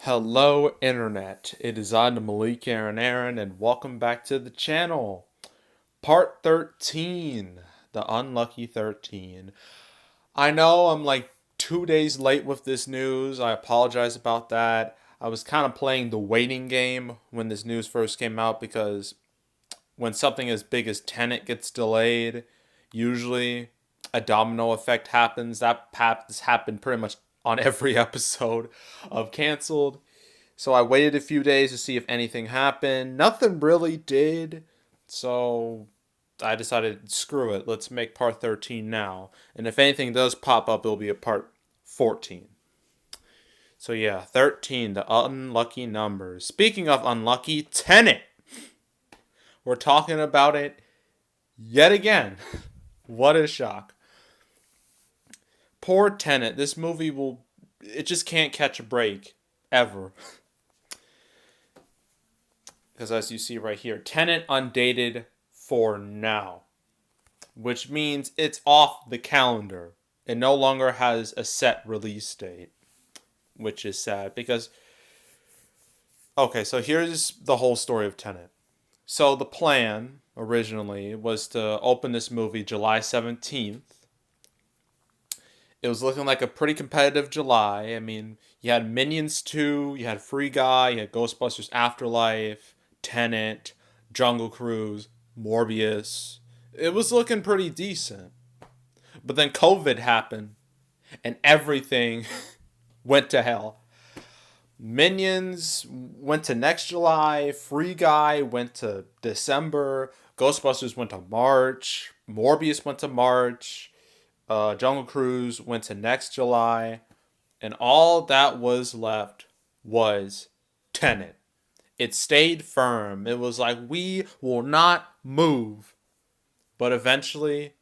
Hello, Internet. It is I, the Malik Aaron, and welcome back to the channel. Part 13, the Unlucky 13. I know I'm like 2 days late with this news. I apologize about that. I was kind of playing the waiting game when this news first came out because when something as big as Tenet gets delayed, usually a domino effect happens. That has happened pretty much on every episode of Cancelled. So I waited a few days to see if anything happened. Nothing really did. So I decided, screw it, let's make part 13 now. And if anything does pop up, it'll be a part 14. So yeah, 13, the unlucky numbers. Speaking of unlucky, Tenet. We're talking about it yet again. What a shock. Poor Tenet. This movie it just can't catch a break. Ever. Because as you see right here, Tenet undated for now, which means it's off the calendar. It no longer has a set release date, which is sad because, okay, so here's the whole story of Tenet. So the plan originally was to open this movie July 17th. It was looking like a pretty competitive July. I mean, you had Minions 2, you had Free Guy, you had Ghostbusters Afterlife, Tenet, Jungle Cruise, Morbius. It was looking pretty decent. But then COVID happened and everything went to hell. Minions went to next July, Free Guy went to December, Ghostbusters went to March, Morbius went to March, Jungle Cruise went to next July, and all that was left was Tenet. It stayed firm. It was like, we will not move. But eventually,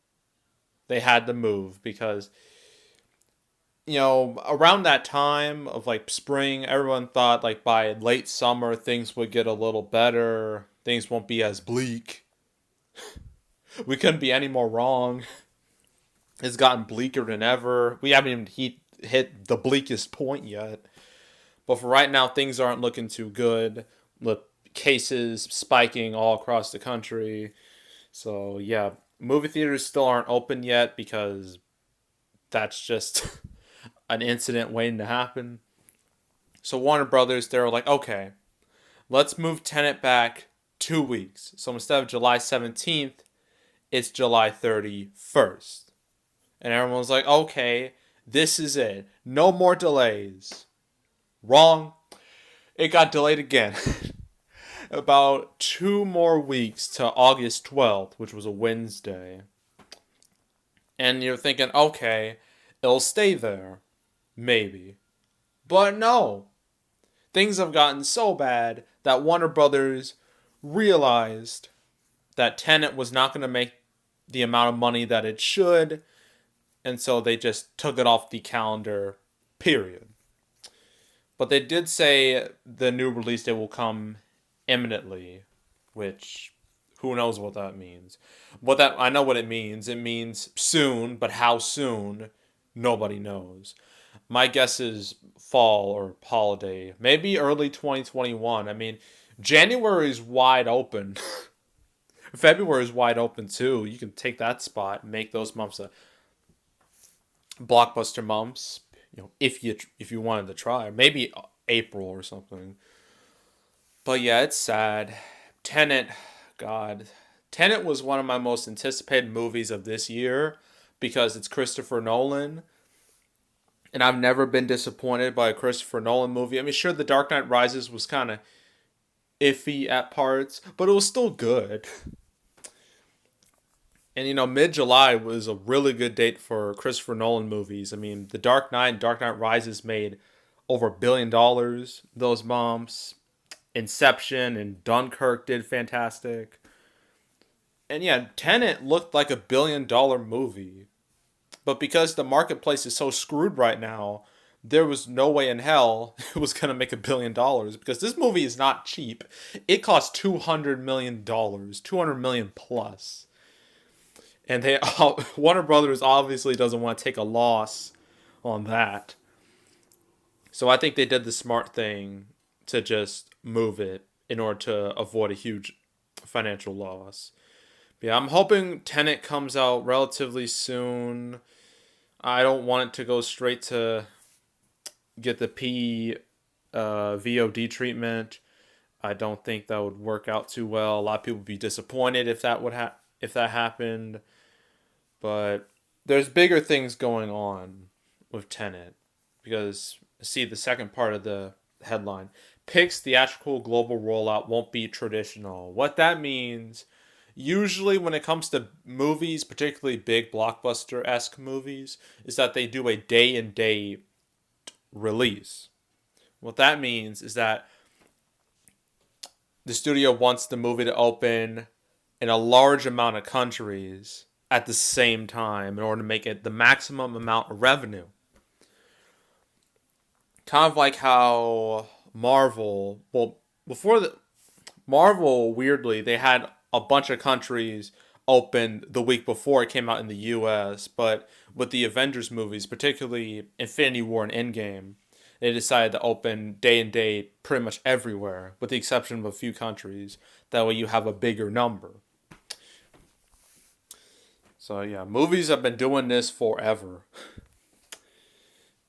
they had to move because, around that time of like spring, everyone thought like by late summer, things would get a little better. Things won't be as bleak. We couldn't be any more wrong. It's gotten bleaker than ever. We haven't even hit the bleakest point yet. But for right now, things aren't looking too good. The cases spiking all across the country. So, yeah, movie theaters still aren't open yet because that's just an incident waiting to happen. So, Warner Brothers, they were like, okay, let's move Tenet back 2 weeks. So, instead of July 17th, it's July 31st. And everyone's like, okay, this is it. No more delays. Wrong. It got delayed again. About 2 more weeks to August 12th, which was a Wednesday. And you're thinking, okay, it'll stay there. Maybe. But no. Things have gotten so bad that Warner Brothers realized that Tenet was not going to make the amount of money that it should. And so they just took it off the calendar, period. But they did say the new release date will come imminently, which who knows what that means. I know what it means. It means soon, but how soon, nobody knows. My guess is fall or holiday, maybe early 2021. I mean, January is wide open. February is wide open too. You can take that spot and make those months a blockbuster months. If you wanted to try, maybe April or something. But yeah, it's sad. Tenet, God, Tenet was one of my most anticipated movies of this year because it's Christopher Nolan, and I've never been disappointed by a Christopher Nolan movie. I mean, sure, The Dark Knight Rises was kind of iffy at parts, but it was still good. And mid July was a really good date for Christopher Nolan movies. I mean, The Dark Knight and Dark Knight Rises made over $1 billion those months. Inception and Dunkirk did fantastic. And yeah, Tenet looked like $1 billion movie. But because the marketplace is so screwed right now, there was no way in hell it was going to make $1 billion because this movie is not cheap. It cost $200 million, 200 million plus. And Warner Brothers obviously doesn't want to take a loss on that. So I think they did the smart thing to just move it in order to avoid a huge financial loss. But yeah, I'm hoping Tenet comes out relatively soon. I don't want it to go straight to get the VOD treatment. I don't think that would work out too well. A lot of people would be disappointed if that happened. But there's bigger things going on with Tenet because see the second part of the headline. Pix's theatrical global rollout won't be traditional. What that means, usually when it comes to movies, particularly big blockbuster esque movies, is that they do a day and day release. What that means is that the studio wants the movie to open in a large amount of countries at the same time in order to make it the maximum amount of revenue. Kind of like how before the Marvel, weirdly, they had a bunch of countries open the week before it came out in the US, but with the Avengers movies, particularly Infinity War and Endgame, they decided to open day and date pretty much everywhere, with the exception of a few countries. That way you have a bigger number. So yeah, movies have been doing this forever.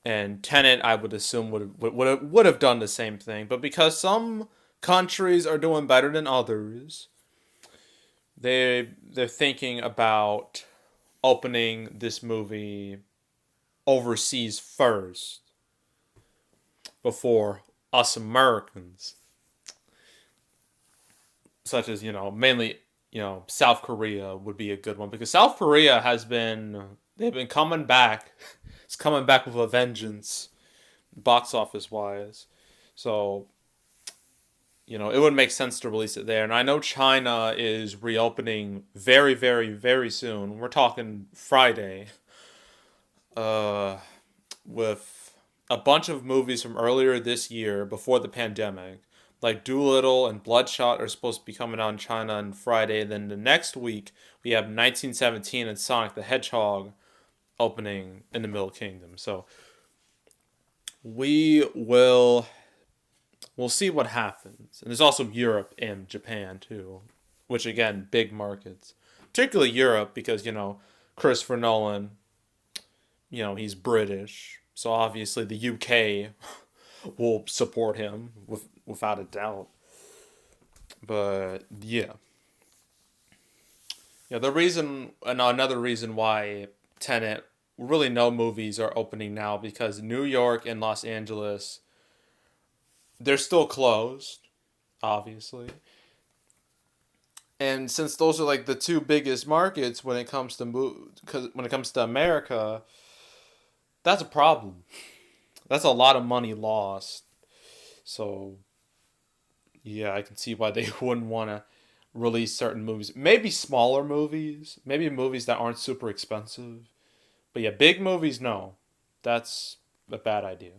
And Tenet, I would assume, would have done the same thing. But because some countries are doing better than others, they're thinking about opening this movie overseas first before us Americans, such as mainly South Korea would be a good one because South Korea they've been coming back. It's coming back with a vengeance, box office wise. So it would make sense to release it there. And I know China is reopening very, very, very soon. We're talking Friday. With a bunch of movies from earlier this year before the pandemic. Like Doolittle and Bloodshot are supposed to be coming out in China on Friday. And then the next week, we have 1917 and Sonic the Hedgehog opening in the Middle Kingdom. So we'll see what happens. And there's also Europe and Japan too, which again, big markets. Particularly Europe because, Christopher Nolan, he's British. So obviously the UK will support him without a doubt. But yeah. Yeah, another reason why Tenet, really no movies are opening now because New York and Los Angeles, they're still closed, obviously. And since those are like the two biggest markets when it comes to when it comes to America, that's a problem. That's a lot of money lost. So, yeah, I can see why they wouldn't want to release certain movies. Maybe smaller movies, maybe movies that aren't super expensive. But yeah, big movies, no. That's a bad idea.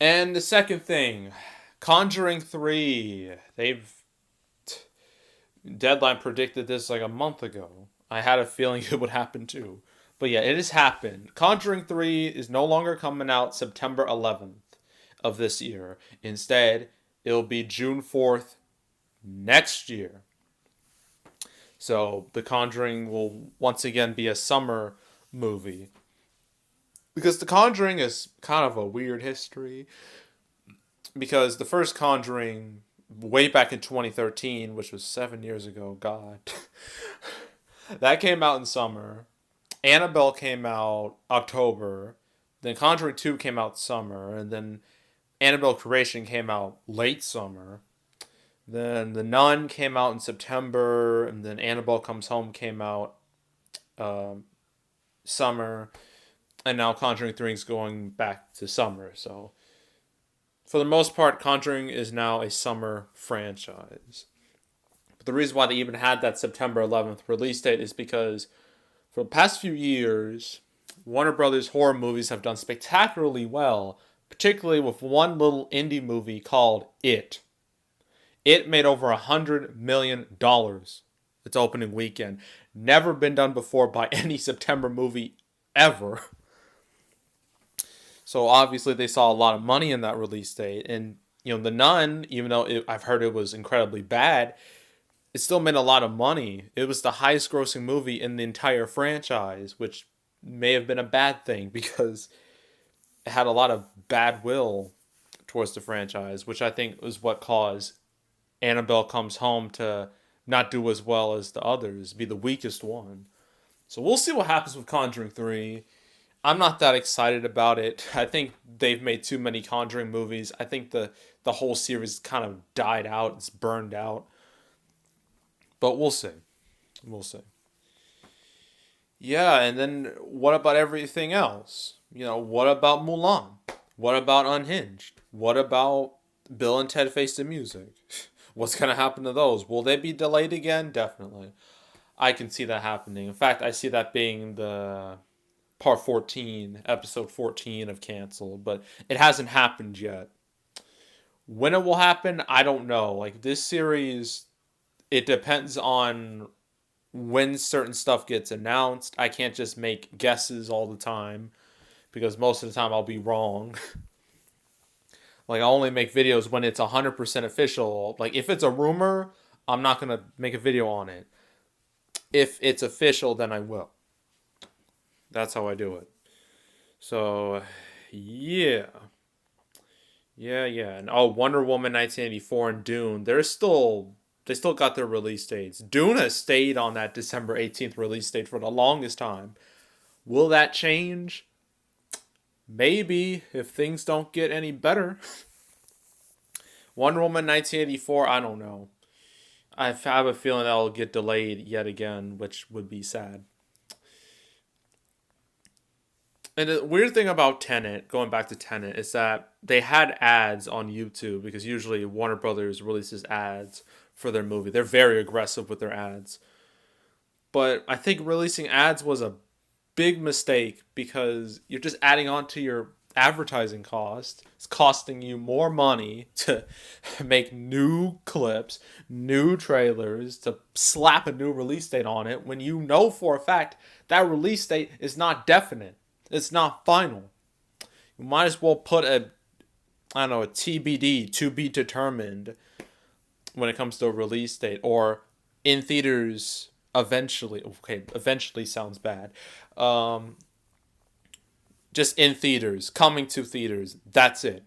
And the second thing, Conjuring 3. Deadline predicted this like a month ago. I had a feeling it would happen too. But yeah, it has happened. Conjuring 3 is no longer coming out September 11th of this year. Instead, it'll be June 4th next year. So The Conjuring will once again be a summer movie. Because The Conjuring is kind of a weird history. Because the first Conjuring, way back in 2013, which was 7 years ago, God, that came out in summer. Annabelle came out October. Then Conjuring 2 came out summer. And then Annabelle Creation came out late summer. Then The Nun came out in September. And then Annabelle Comes Home came out summer. And now Conjuring 3 is going back to summer. So, for the most part, Conjuring is now a summer franchise. But the reason why they even had that September 11th release date is because for the past few years, Warner Brothers horror movies have done spectacularly well, particularly with one little indie movie called It. It made over $100 million its opening weekend. Never been done before by any September movie ever. So obviously they saw a lot of money in that release date, and The Nun, even though I've heard it was incredibly bad, it still made a lot of money. It was the highest grossing movie in the entire franchise, which may have been a bad thing because it had a lot of bad will towards the franchise, which I think was what caused Annabelle Comes Home to not do as well as the others, be the weakest one. So we'll see what happens with Conjuring 3. I'm not that excited about it. I think they've made too many Conjuring movies. I think the whole series kind of died out. It's burned out. But we'll see. We'll see. Yeah, and then what about everything else? What about Mulan? What about Unhinged? What about Bill and Ted Face the Music? What's going to happen to those? Will they be delayed again? Definitely. I can see that happening. In fact, I see that being the part 14, episode 14 of Cancelled, but it hasn't happened yet. When it will happen, I don't know. Like this series, it depends on when certain stuff gets announced. I can't just make guesses all the time because most of the time I'll be wrong. Like I only make videos when it's 100% official. Like if it's a rumor, I'm not going to make a video on it. If it's official, then I will. That's how I do it. So, yeah. Yeah. And Wonder Woman 1984 and Dune, they still got their release dates. Dune has stayed on that December 18th release date for the longest time. Will that change? Maybe if things don't get any better. Wonder Woman 1984, I don't know. I have a feeling that'll get delayed yet again, which would be sad. And the weird thing about Tenet, going back to Tenet, is that they had ads on YouTube because usually Warner Brothers releases ads for their movie. They're very aggressive with their ads. But I think releasing ads was a big mistake because you're just adding on to your advertising cost. It's costing you more money to make new clips, new trailers, to slap a new release date on it when you know for a fact that release date is not definite. It's not final. You might as well put a TBD, to be determined, when it comes to a release date, or in theaters eventually. Okay, eventually sounds bad. Just in theaters, coming to theaters. That's it.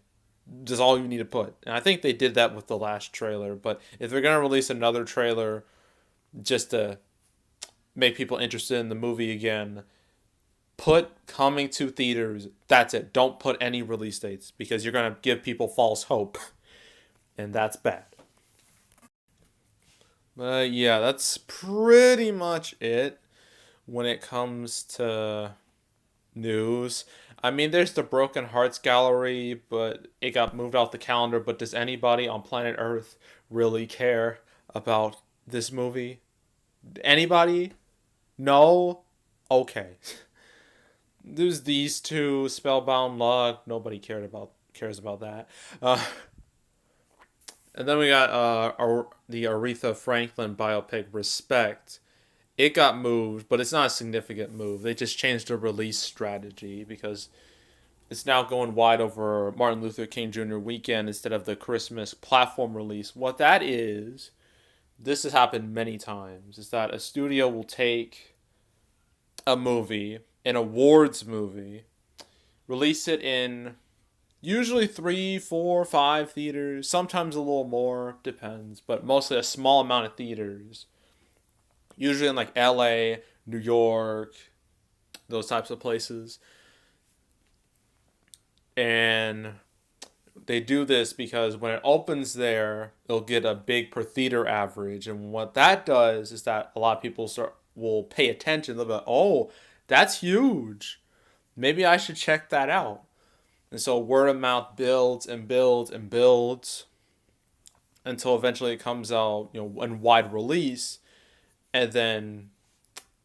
That's all you need to put. And I think they did that with the last trailer. But if they're gonna release another trailer just to make people interested in the movie again, put coming to theaters. That's it. Don't put any release dates because you're gonna give people false hope, and that's bad. But yeah, that's pretty much it when it comes to news. I mean, there's the Broken Hearts Gallery, but it got moved off the calendar. But does anybody on planet Earth really care about this movie? Anybody? No? Okay. There's these two, Spellbound Luck. Nobody cares about that. And then we got the Aretha Franklin biopic Respect. It got moved, but it's not a significant move. They just changed the release strategy because it's now going wide over Martin Luther King Jr. weekend instead of the Christmas platform release. What that is, this has happened many times, is that a studio will take a movie, an awards movie, release it in usually 3, 4, 5 theaters, sometimes a little more, depends, but mostly a small amount of theaters. Usually in like LA, New York, those types of places. And they do this because when it opens there, it'll get a big per theater average. And what that does is that a lot of people will pay attention. They'll be like, oh, that's huge. Maybe I should check that out. And so word of mouth builds and builds and builds until eventually it comes out, in wide release. And then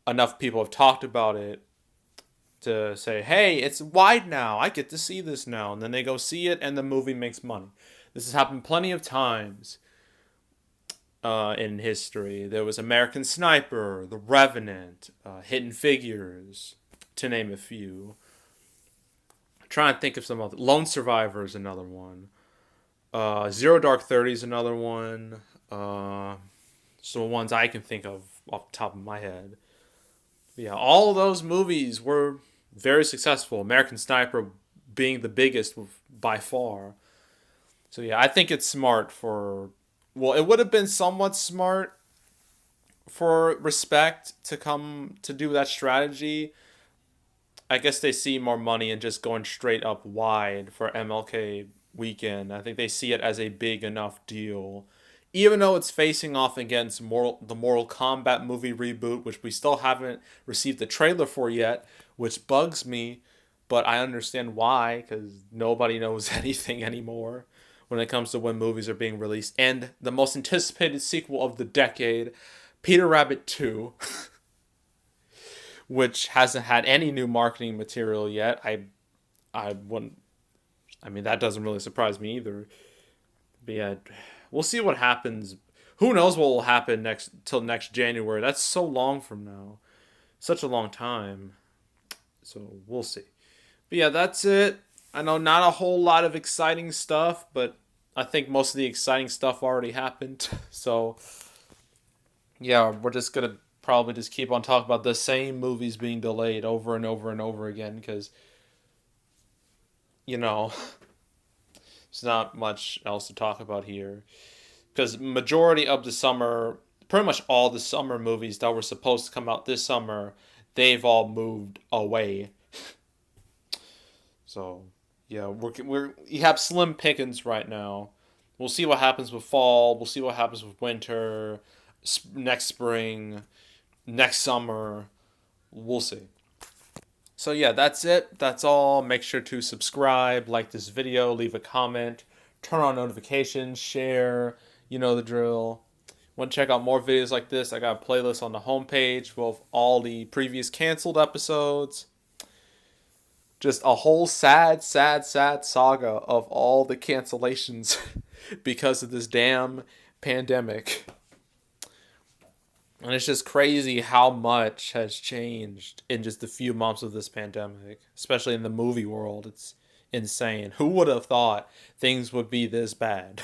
enough people have talked about it to say, hey, it's wide now. I get to see this now. And then they go see it and the movie makes money. This has happened plenty of times in history. There was American Sniper, The Revenant, Hidden Figures, to name a few. Trying to think of some other. Lone Survivor is another one. Zero Dark 30 is another one. So ones I can think of off the top of my head. Yeah, all of those movies were very successful. American Sniper being the biggest by far. So yeah, I think it's smart for. Well, it would have been somewhat smart for Respect to come to do that strategy. I guess they see more money in just going straight up wide for MLK weekend. I think they see it as a big enough deal. Even though it's facing off against the Mortal Kombat movie reboot, which we still haven't received the trailer for yet, which bugs me, but I understand why, because nobody knows anything anymore when it comes to when movies are being released. And the most anticipated sequel of the decade, Peter Rabbit 2, which hasn't had any new marketing material yet. I wouldn't. I mean, that doesn't really surprise me either. But yeah, we'll see what happens. Who knows what will happen next till next January? That's so long from now. Such a long time. So we'll see. But yeah, that's it. I know not a whole lot of exciting stuff, but I think most of the exciting stuff already happened. So yeah, we're just gonna probably just keep on talking about the same movies being delayed over and over and over again because you know there's not much else to talk about here because majority of the summer, pretty much all the summer movies that were supposed to come out this summer, they've all moved away. So yeah, we have slim pickings right now. We'll see what happens with fall. We'll see what happens with winter, next spring, next summer. We'll see. So yeah, that's it. That's all. Make sure to subscribe, like this video, leave a comment, turn on notifications, share. You know the drill. Want to check out more videos like this? I got a playlist on the homepage with all the previous canceled episodes. Just a whole sad saga of all the cancellations because of this damn pandemic. And it's just crazy how much has changed in just a few months of this pandemic, especially in the movie world. It's insane. Who would have thought things would be this bad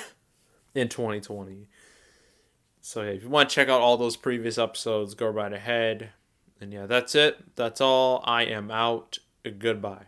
in 2020? So yeah, if you want to check out all those previous episodes, go right ahead. And yeah, that's it. That's all. I am out. Goodbye.